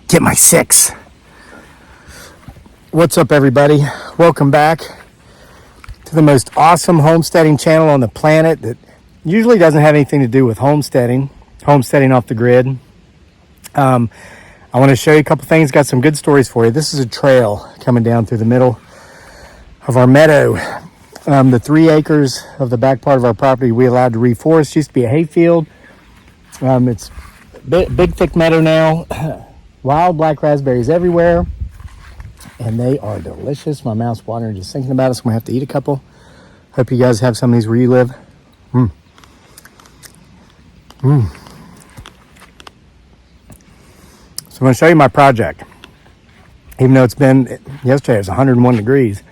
Get my 6. What's up, everybody? Welcome back to the most awesome homesteading channel on the planet that usually doesn't have anything to do with homesteading off the grid. I want to show you a couple things. Got some good stories for you. This is a trail coming down through the middle of our meadow. The 3 acres of the back part of our property we allowed to reforest. Used to be a hayfield. It's big thick meadow now. Wild black raspberries everywhere, and they are delicious. My mouth's watering just thinking about it, so I'm gonna have to eat a couple. Hope you guys have some of these where you live. So I'm gonna show you my project. Even though yesterday it was 101 degrees.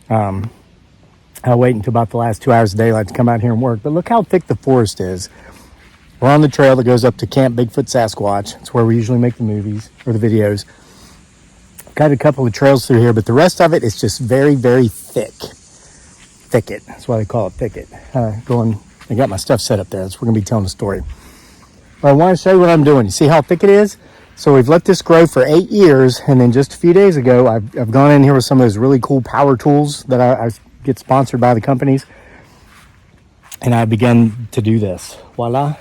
I'll wait until about the last 2 hours of daylight to come out here and work. But look how thick the forest is. We're on the trail that goes up to Camp Bigfoot Sasquatch. It's where we usually make the movies or the videos. Got a couple of trails through here, but the rest of it is just very, very thick. Thicket. That's why they call it thicket. I got my stuff set up there. That's where we're going to be telling the story. But I want to show you what I'm doing. You see how thick it is? So we've let this grow for 8 years, and then just a few days ago, I've gone in here with some of those really cool power tools that I get sponsored by the companies, and I began to do this. Voila.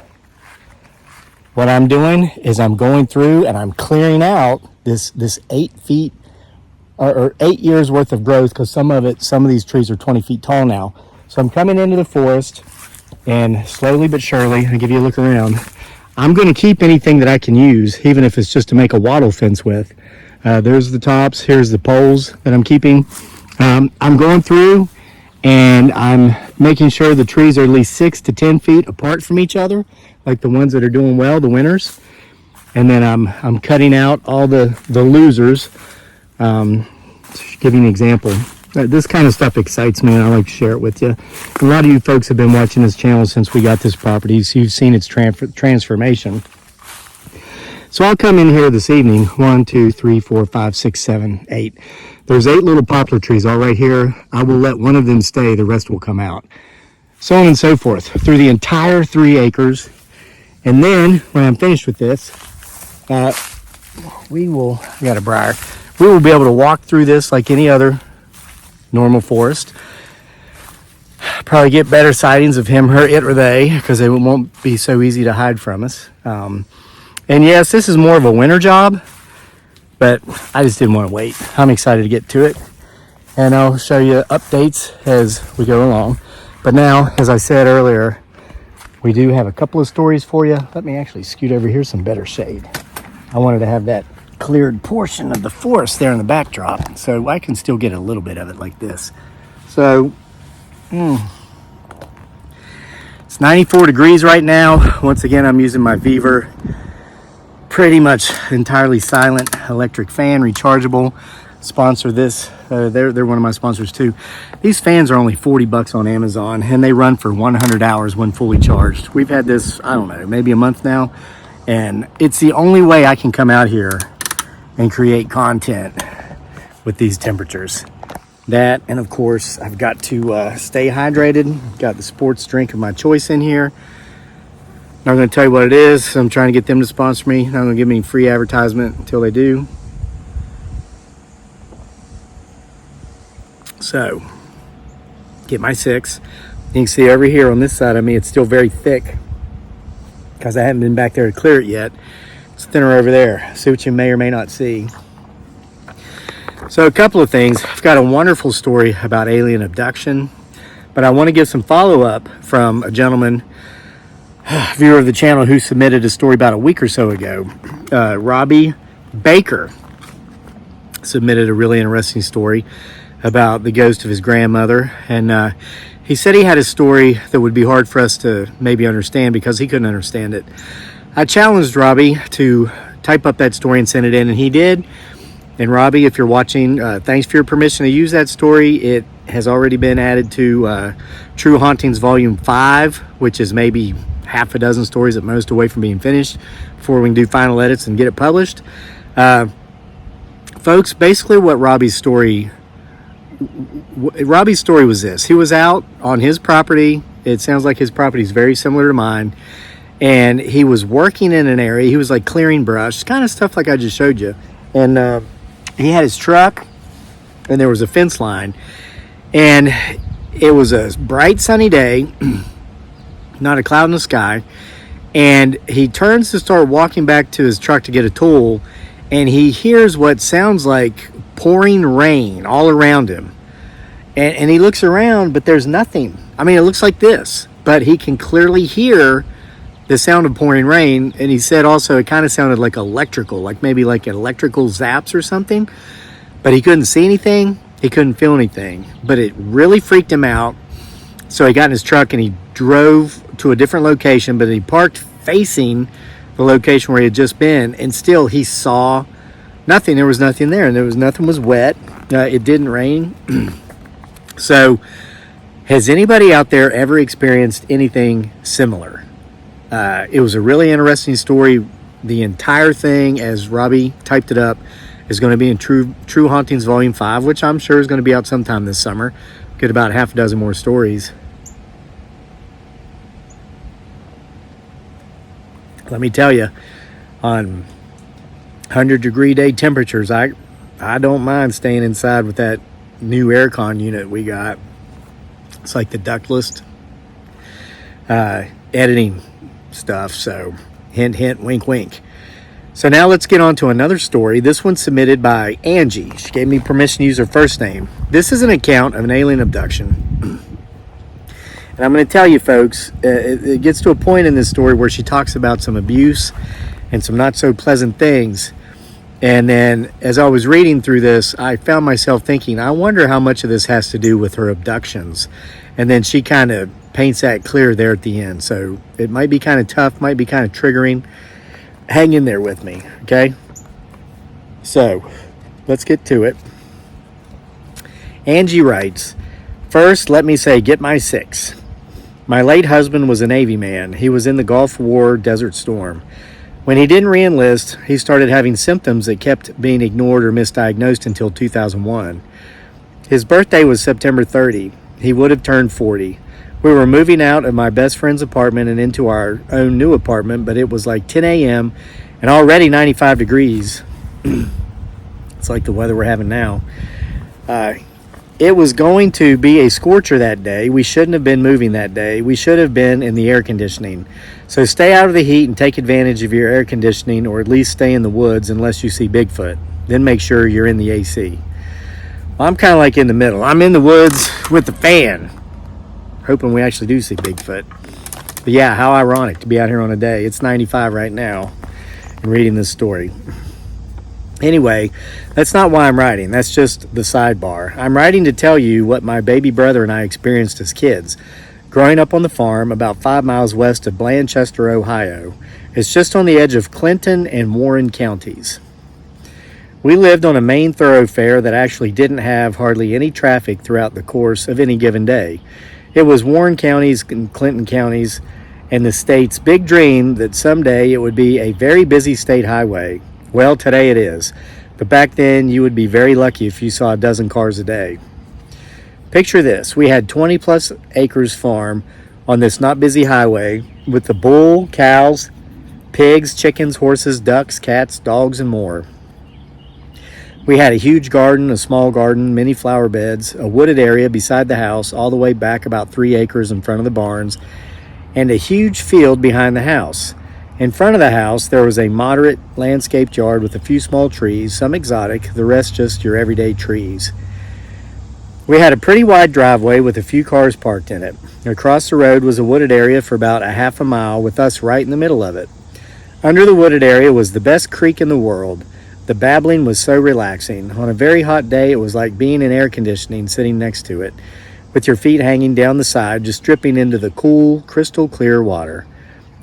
What I'm doing is I'm going through and I'm clearing out this 8 feet or 8 years worth of growth, because some of these trees are 20 feet tall now. So I'm coming into the forest, and slowly but surely, I'll give you a look around. I'm going to keep anything that I can use, even if it's just to make a wattle fence with. There's the tops. Here's the poles that I'm keeping. I'm going through and I'm making sure the trees are at least 6 to 10 feet apart from each other, like the ones that are doing well, the winners. And then I'm cutting out all the losers. To give you an example, this kind of stuff excites me, and I like to share it with you. A lot of you folks have been watching this channel since we got this property, so you've seen its transformation. So I'll come in here this evening. 1, 2, 3, 4, 5, 6, 7, 8. There's 8 little poplar trees all right here. I will let one of them stay. The rest will come out. So on and so forth through the entire 3 acres. And then when I'm finished with this, we will be able to walk through this like any other normal forest. Probably get better sightings of him, her, it, or they, because they won't be so easy to hide from us. And yes, this is more of a winter job, but I just didn't want to wait. I'm excited to get to it, and I'll show you updates as we go along. But now, as I said earlier, we do have a couple of stories for you. Let me actually scoot over here, some better shade. I wanted to have that cleared portion of the forest there in the backdrop, so I can still get a little bit of it like this. So, it's 94 degrees right now. Once again, I'm using my Beaver, pretty much entirely silent electric fan, rechargeable. Sponsor this. They're one of my sponsors too. These fans are only $40 on Amazon, and they run for 100 hours when fully charged. We've had this, I don't know, maybe a month now, and it's the only way I can come out here and create content with these temperatures. That, and of course, I've got to stay hydrated. Got the sports drink of my choice in here. Not going to tell you what it is. I'm trying to get them to sponsor me. Not going to give me free advertisement until they do. So, get my 6. You can see over here on this side of me, it's still very thick because I haven't been back there to clear it yet. It's thinner over there. See what you may or may not see. So a couple of things. I've got a wonderful story about alien abduction, but I want to give some follow-up from a gentleman, viewer of the channel, who submitted a story about a week or so ago. Robbie Baker submitted a really interesting story about the ghost of his grandmother, and he said he had a story that would be hard for us to maybe understand because he couldn't understand it. I challenged Robbie to type up that story and send it in, and he did. And Robbie, if you're watching, thanks for your permission to use that story. It has already been added to True Hauntings Volume 5, which is maybe half a dozen stories at most away from being finished before we can do final edits and get it published. Folks, basically what Robbie's story was this. He was out on his property. It sounds like his property is very similar to mine. and he was working in an area. He was like clearing brush, kind of stuff like I just showed you. And he had his truck, and there was a fence line, and it was a bright sunny day, not a cloud in the sky. And he turns to start walking back to his truck to get a tool, and he hears what sounds like pouring rain all around him. And he looks around, but there's nothing. I mean, it looks like this, but he can clearly hear the sound of pouring rain. And he said also it kind of sounded like electrical, like maybe like electrical zaps or something, but he couldn't see anything. He couldn't feel anything, but it really freaked him out. So he got in his truck and he drove to a different location, but he parked facing the location where he had just been, and still he saw nothing. There was nothing there, and nothing was wet. It didn't rain. So has anybody out there ever experienced anything similar? It was a really interesting story. The entire thing, as Robbie typed it up, is going to be in True Hauntings Volume 5, which I'm sure is going to be out sometime this summer. Get about half a dozen more stories. Let me tell you, on 100-degree day temperatures, I don't mind staying inside with that new aircon unit we got. It's like the ductless editing stuff. So hint, hint, wink, wink. So now let's get on to another story. This one's submitted by Angie. She gave me permission to use her first name. This is an account of an alien abduction. And I'm going to tell you, folks, it gets to a point in this story where she talks about some abuse and some not so pleasant things. And then as I was reading through this, I found myself thinking, I wonder how much of this has to do with her abductions. And then she kind of paints that clear there at the end. So it might be kind of tough, might be kind of triggering. Hang in there with me, okay? So let's get to it. Angie writes, first, let me say, get my six. My late husband was a Navy man. He was in the Gulf War Desert Storm. When he didn't re-enlist, he started having symptoms that kept being ignored or misdiagnosed until 2001. His birthday was September 30. He would have turned 40. We were moving out of my best friend's apartment and into our own new apartment, but it was like 10 a.m. and already 95 degrees. It's like the weather we're having now. It was going to be a scorcher that day. We shouldn't have been moving that day. We should have been in the air conditioning. So stay out of the heat and take advantage of your air conditioning, or at least stay in the woods unless you see Bigfoot. Then make sure you're in the AC. Well, I'm kind of like in the middle. I'm in the woods with the fan, hoping we actually do see Bigfoot. But yeah, how ironic to be out here on a day. It's 95 right now and reading this story. Anyway, that's not why I'm writing. That's just the sidebar. I'm writing to tell you what my baby brother and I experienced as kids. Growing up on the farm about 5 miles west of Blanchester, Ohio. It's just on the edge of Clinton and Warren counties. We lived on a main thoroughfare that actually didn't have hardly any traffic throughout the course of any given day. It was Warren counties and Clinton counties and the state's big dream that someday it would be a very busy state highway. Well, today it is. But back then, you would be very lucky if you saw a dozen cars a day. Picture this. We had 20-plus acres farm on this not busy highway with the bull, cows, pigs, chickens, horses, ducks, cats, dogs, and more. We had a huge garden, a small garden, many flower beds, a wooded area beside the house, all the way back about 3 acres in front of the barns, and a huge field behind the house. In front of the house, there was a moderate landscaped yard with a few small trees, some exotic, the rest just your everyday trees. We had a pretty wide driveway with a few cars parked in it. Across the road was a wooded area for about a half a mile with us right in the middle of it. Under the wooded area was the best creek in the world. The babbling was so relaxing. On a very hot day, it was like being in air conditioning sitting next to it, with your feet hanging down the side, just dripping into the cool, crystal clear water.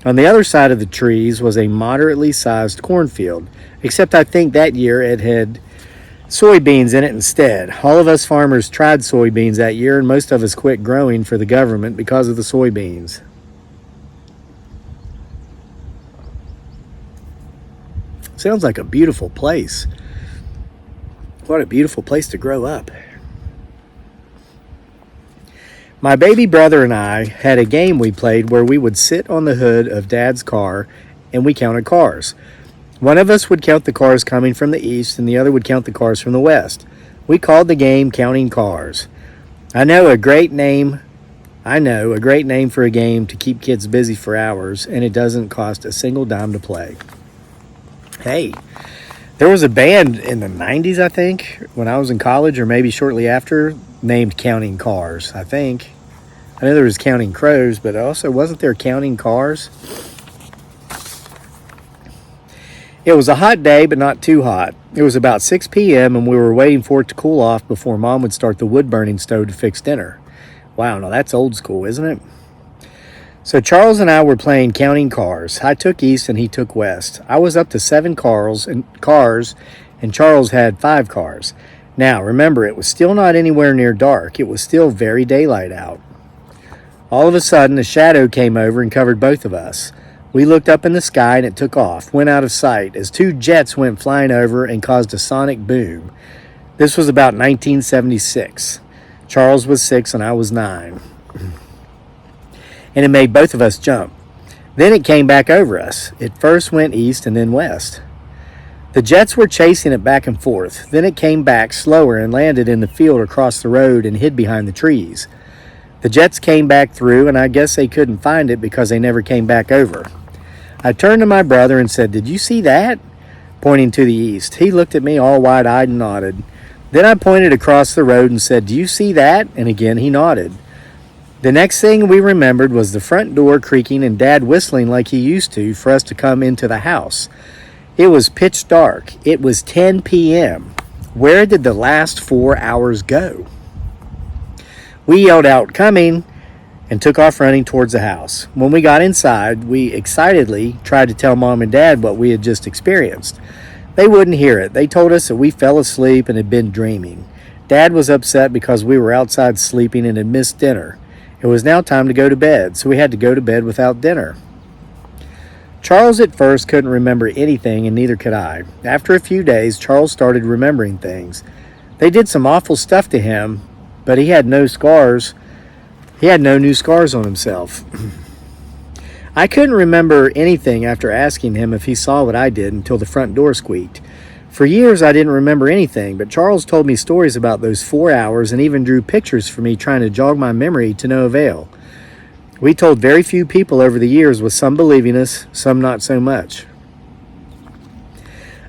On the other side of the trees was a moderately sized cornfield, except I think that year it had soybeans in it instead. All of us farmers tried soybeans that year, and most of us quit growing for the government because of the soybeans. Sounds like a beautiful place. What a beautiful place to grow up. My baby brother and I had a game we played where we would sit on the hood of Dad's car and we counted cars. One of us would count the cars coming from the east and the other would count the cars from the west. We called the game Counting Cars. I know a great name for a game to keep kids busy for hours, and it doesn't cost a single dime to play. Hey, there was a band in the 90s, I think, when I was in college or maybe shortly after, named Counting Cars, I think. I know there was Counting Crows, but also wasn't there Counting Cars? It was a hot day, but not too hot. It was about 6 p.m. and we were waiting for it to cool off before Mom would start the wood-burning stove to fix dinner. Wow, now that's old school, isn't it? So Charles and I were playing Counting Cars. I took east and he took west. I was up to 7 cars, and Charles had 5 cars. Now, remember, it was still not anywhere near dark. It was still very daylight out. All of a sudden, a shadow came over and covered both of us. We looked up in the sky and it took off, went out of sight, as 2 jets went flying over and caused a sonic boom. This was about 1976. Charles was 6 and I was 9. And it made both of us jump. Then it came back over us. It first went east and then west. The jets were chasing it back and forth. Then it came back slower and landed in the field across the road and hid behind the trees. The jets came back through, and I guess they couldn't find it because they never came back over. I turned to my brother and said, "Did you see that?" pointing to the east. He looked at me all wide-eyed and nodded. Then I pointed across the road and said, "Do you see that?" And again he nodded. The next thing we remembered was the front door creaking and Dad whistling like he used to for us to come into the house. It was pitch dark. It was 10 p.m. Where did the last 4 hours go? We yelled out, "Coming!" and took off running towards the house. When we got inside, we excitedly tried to tell Mom and Dad what we had just experienced. They wouldn't hear it. They told us that we fell asleep and had been dreaming. Dad was upset because we were outside sleeping and had missed dinner. It was now time to go to bed, so we had to go to bed without dinner. Charles at first couldn't remember anything, and neither could I. After a few days, Charles started remembering things. They did some awful stuff to him, but he had no scars. He had no new scars on himself. I couldn't remember anything after asking him if he saw what I did until the front door squeaked. For years I didn't remember anything, but Charles told me stories about those 4 hours and even drew pictures for me trying to jog my memory to no avail. We told very few people over the years, with some believing us, some not so much.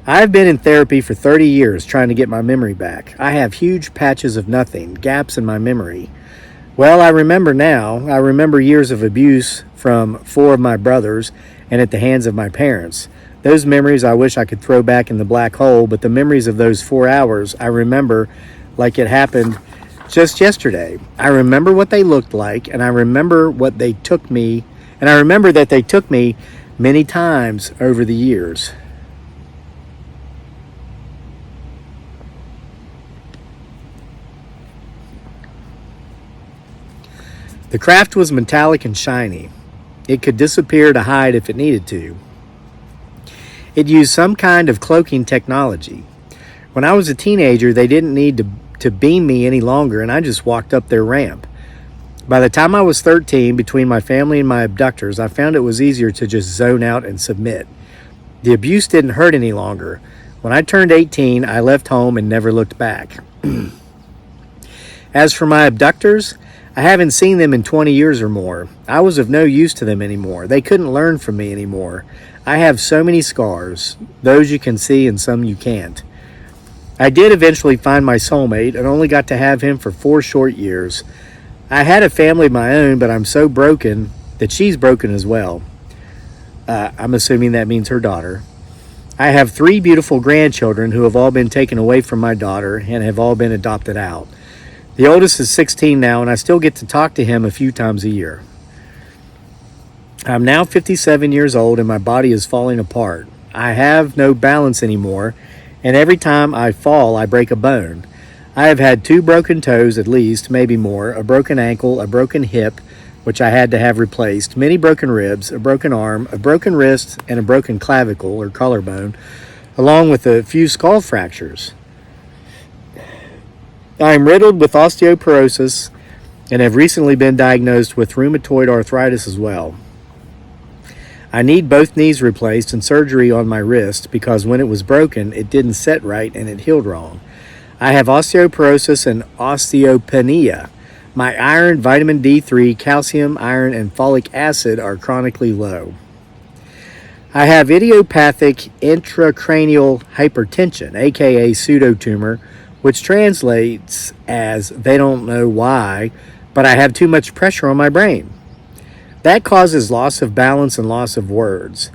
I've been in therapy for 30 years trying to get my memory back. I have huge patches of nothing, gaps in my memory. Well, I remember now. I remember years of abuse from 4 of my brothers and at the hands of my parents. Those memories I wish I could throw back in the black hole, but the memories of those 4 hours I remember like it happened just yesterday. I remember what they looked like, and I remember what they took me, and I remember that they took me many times over the years. The craft was metallic and shiny. It could disappear to hide if it needed to. It used some kind of cloaking technology. When I was a teenager, they didn't need to beam me any longer, and I just walked up their ramp. By the time I was 13, between my family and my abductors, I found it was easier to just zone out and submit. The abuse didn't hurt any longer. When I turned 18, I left home and never looked back. As for my abductors, I haven't seen them in 20 years or more. I was of no use to them anymore. They couldn't learn from me anymore. I have so many scars, those you can see and some you can't. I did eventually find my soulmate and only got to have him for 4 short years. I had a family of my own, but I'm so broken that she's broken as well. I'm assuming that means her daughter. I have 3 beautiful grandchildren who have all been taken away from my daughter and have all been adopted out. The oldest is 16 now, and I still get to talk to him a few times a year. I'm now 57 years old, and my body is falling apart. I have no balance anymore, and every time I fall, I break a bone. I have had 2 broken toes at least, maybe more, a broken ankle, a broken hip, which I had to have replaced, many broken ribs, a broken arm, a broken wrist, and a broken clavicle or collarbone, along with a few skull fractures. I am riddled with osteoporosis and have recently been diagnosed with rheumatoid arthritis as well. I need both knees replaced and surgery on my wrist because when it was broken, it didn't set right and it healed wrong. I have osteoporosis and osteopenia. My iron, vitamin D3, calcium, iron, and folic acid are chronically low. I have idiopathic intracranial hypertension, aka pseudotumor, which translates as they don't know why, but I have too much pressure on my brain. That causes loss of balance and loss of words.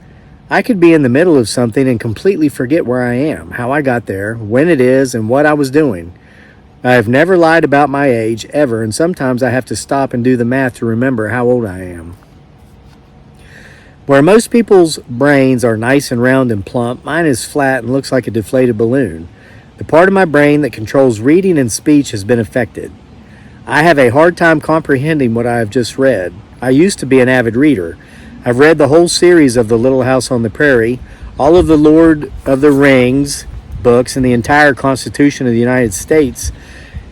I could be in the middle of something and completely forget where I am, how I got there, when it is, and what I was doing. I have never lied about my age, ever, and sometimes I have to stop and do the math to remember how old I am. Where most people's brains are nice and round and plump, mine is flat and looks like a deflated balloon. The part of my brain that controls reading and speech has been affected. I have a hard time comprehending what I have just read. I used to be an avid reader. I've read the whole series of The Little House on the Prairie, all of the Lord of the Rings books, and the entire Constitution of the United States,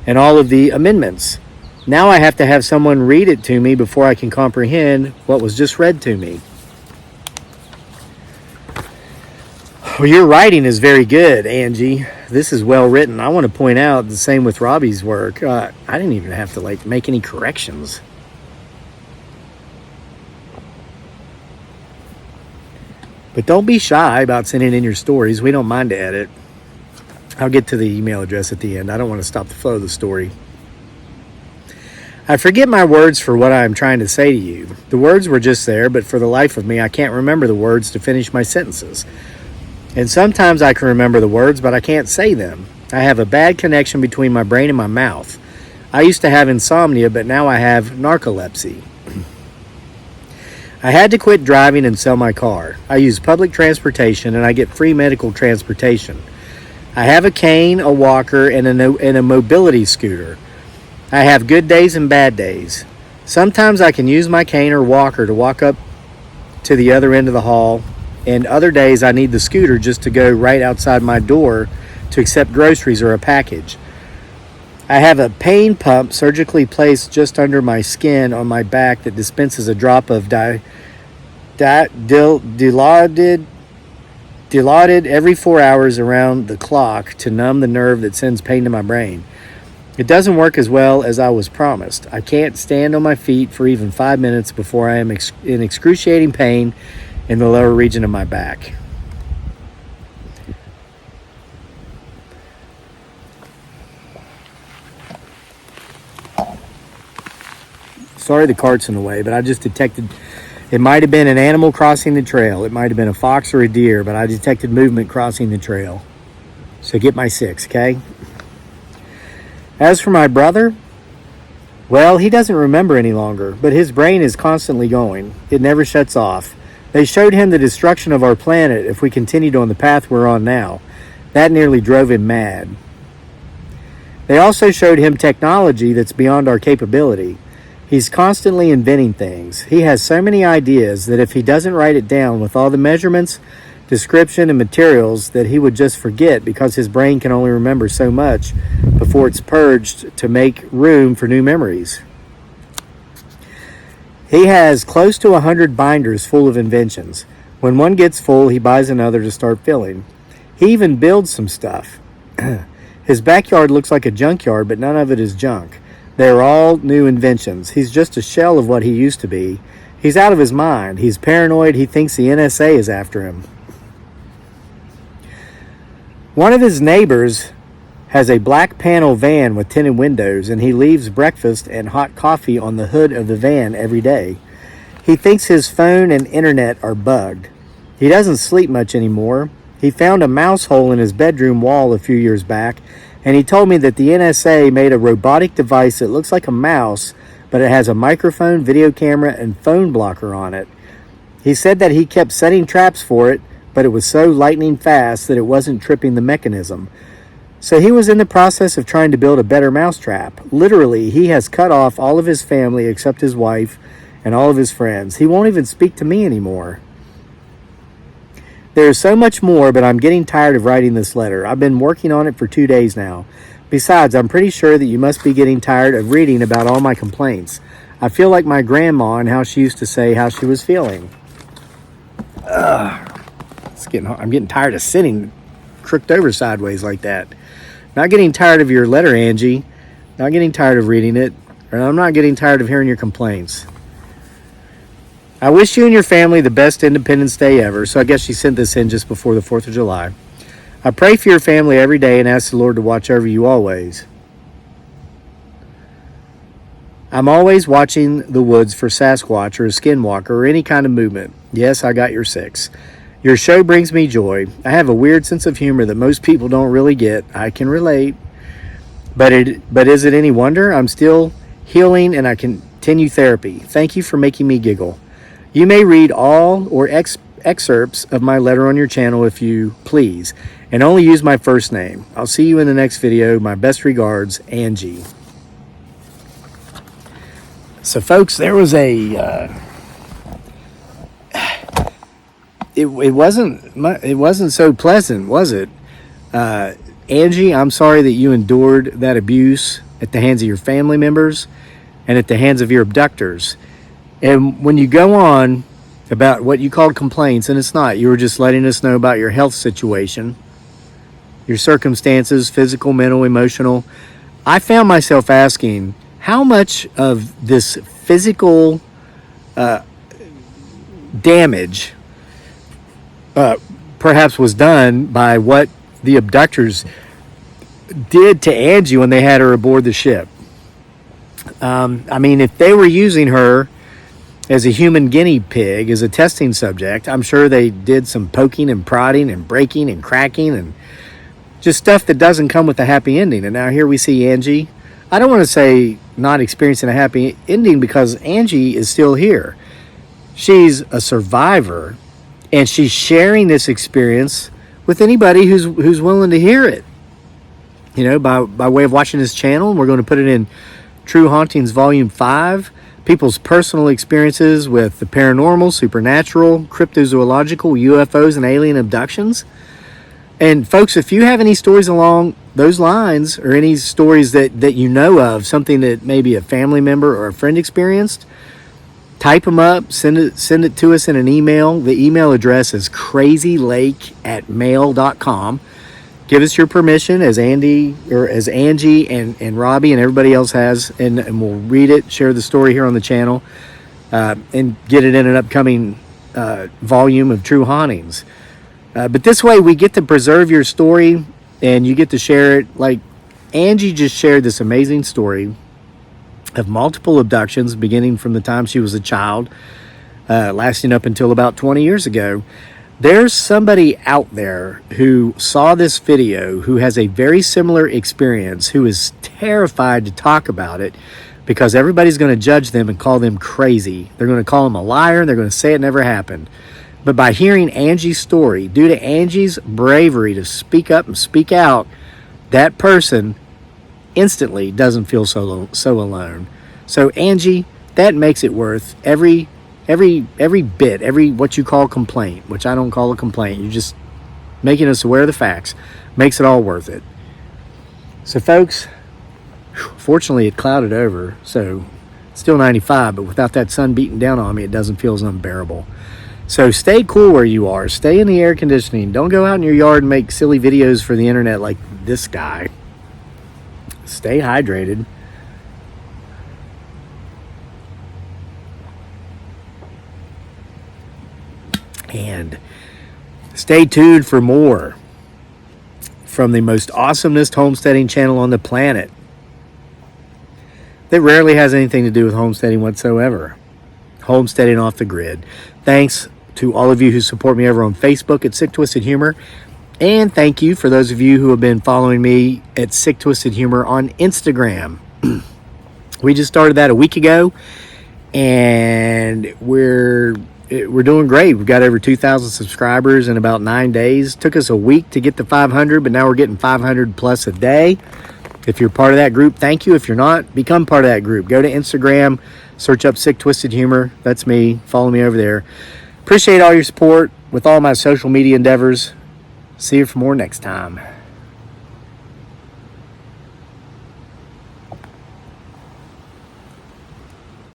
and all of the amendments. Now I have to have someone read it to me before I can comprehend what was just read to me. Well, your writing is very good, Angie. This is well written. I want to point out the same with Robbie's work. I didn't even have to make any corrections. But don't be shy about sending in your stories. We don't mind to edit. I'll get to the email address at the end. I don't want to stop the flow of the story. I forget my words for what I am trying to say to you. The words were just there, but for the life of me, I can't remember the words to finish my sentences. And sometimes I can remember the words, but I can't say them. I have a bad connection between my brain and my mouth. I used to have insomnia, but now I have narcolepsy. I had to quit driving and sell my car. I use public transportation, and I get free medical transportation. I have a cane, a walker, and a mobility scooter. I have good days and bad days. Sometimes I can use my cane or walker to walk up to the other end of the hall, and other days I need the scooter just to go right outside my door to accept groceries or a package. I have a pain pump surgically placed just under my skin on my back that dispenses a drop of Dilaudid every 4 hours around the clock to numb the nerve that sends pain to my brain. It doesn't work as well as I was promised. I can't stand on my feet for even 5 minutes before I am in excruciating pain in the lower region of my back. Sorry the cart's in the way, but I just detected it might have been an animal crossing the trail. It might have been a fox or a deer, but I detected movement crossing the trail. So get my 6, okay? As for my brother, well, he doesn't remember any longer, but his brain is constantly going. It never shuts off. They showed him the destruction of our planet if we continued on the path we're on now. That nearly drove him mad. They also showed him technology that's beyond our capability. He's constantly inventing things. He has so many ideas that if he doesn't write it down with all the measurements, description, and materials, that he would just forget because his brain can only remember so much before it's purged to make room for new memories. He has close to 100 binders full of inventions. When one gets full, he buys another to start filling. He even builds some stuff. His backyard looks like a junkyard, but none of it is junk. They're all new inventions. He's just a shell of what he used to be. He's out of his mind. He's paranoid. He thinks the NSA is after him. One of his neighbors has a black panel van with tinted windows, and he leaves breakfast and hot coffee on the hood of the van every day. He thinks his phone and internet are bugged. He doesn't sleep much anymore. He found a mouse hole in his bedroom wall a few years back, and he told me that the NSA made a robotic device that looks like a mouse, but it has a microphone, video camera, and phone blocker on it. He said that he kept setting traps for it, but it was so lightning fast that it wasn't tripping the mechanism. So he was in the process of trying to build a better mousetrap. Literally, he has cut off all of his family except his wife and all of his friends. He won't even speak to me anymore. There is so much more, but I'm getting tired of writing this letter. I've been working on it for 2 days now Besides, I'm pretty sure that you must be getting tired of reading about all my complaints. I feel like my grandma and how she used to say how she was feeling. I'm getting tired of sitting crooked over sideways like that. Not getting tired of your letter, Angie. Not getting tired of reading it. And I'm not getting tired of hearing your complaints. I wish you and your family the best Independence Day ever. So I guess she sent this in just before the 4th of July. I pray for your family every day and ask the Lord to watch over you always. I'm always watching the woods for Sasquatch or a skinwalker or any kind of movement. Yes, I got your 6. Your show brings me joy. I have a weird sense of humor that most people don't really get. I can relate. But is it any wonder? I'm still healing and I continue therapy. Thank you for making me giggle. You may read all or excerpts of my letter on your channel if you please, and only use my first name. I'll see you in the next video. My best regards, Angie. So, folks, there was it wasn't so pleasant, was it? Angie, I'm sorry that you endured that abuse at the hands of your family members and at the hands of your abductors. And when you go on about what you called complaints, and it's not, you were just letting us know about your health situation, your circumstances, physical, mental, emotional. I found myself asking, how much of this physical damage perhaps was done by what the abductors did to Angie when they had her aboard the ship? I mean, if they were using her as a human guinea pig, as a testing subject, I'm sure they did some poking and prodding and breaking and cracking and just stuff that doesn't come with a happy ending. And now here we see Angie. I don't want to say not experiencing a happy ending because Angie is still here. She's a survivor and she's sharing this experience with anybody who's willing to hear it. You know, by way of watching this channel. We're going to put it in True Hauntings Volume 5. People's personal experiences with the paranormal, supernatural, cryptozoological, UFOs, and alien abductions. And folks, if you have any stories along those lines or any stories that you know of, something that maybe a family member or a friend experienced, type them up, send it to us in an email. The email address is crazylake@mail.com. Give us your permission as Angie and Robbie and everybody else has, and we'll read it, share the story here on the channel, and get it in an upcoming volume of True Hauntings. But this way we get to preserve your story and you get to share it. Like Angie just shared this amazing story of multiple abductions beginning from the time she was a child, lasting up until about 20 years ago. There's somebody out there who saw this video who has a very similar experience, who is terrified to talk about it because everybody's going to judge them and call them crazy. They're going to call them a liar. They're going to say it never happened. But by hearing Angie's story, due to Angie's bravery to speak up and speak out, that person instantly doesn't feel so alone. So Angie, that makes it worth every bit, every what you call complaint, which I don't call a complaint. You're just making us aware of the facts. Makes it all worth it. So folks, fortunately it clouded over, so it's still 95, but without that sun beating down on me, it doesn't feel as unbearable. So stay cool where you are. Stay in the air conditioning. Don't go out in your yard and make silly videos for the internet like this guy. Stay hydrated. And stay tuned for more from the most awesomest homesteading channel on the planet that rarely has anything to do with homesteading whatsoever. Homesteading off the grid. Thanks to all of you who support me over on Facebook at Sick Twisted Humor. And thank you for those of you who have been following me at Sick Twisted Humor on Instagram. We just started that a week ago, and we're doing great. We've got over 2,000 subscribers in about 9 days. Took us a week to get to 500, but now we're getting 500 plus a day. If you're part of that group, thank you. If you're not, become part of that group. Go to Instagram, search up Sick Twisted Humor. That's me. Follow me over there. Appreciate all your support with all my social media endeavors. See you for more next time.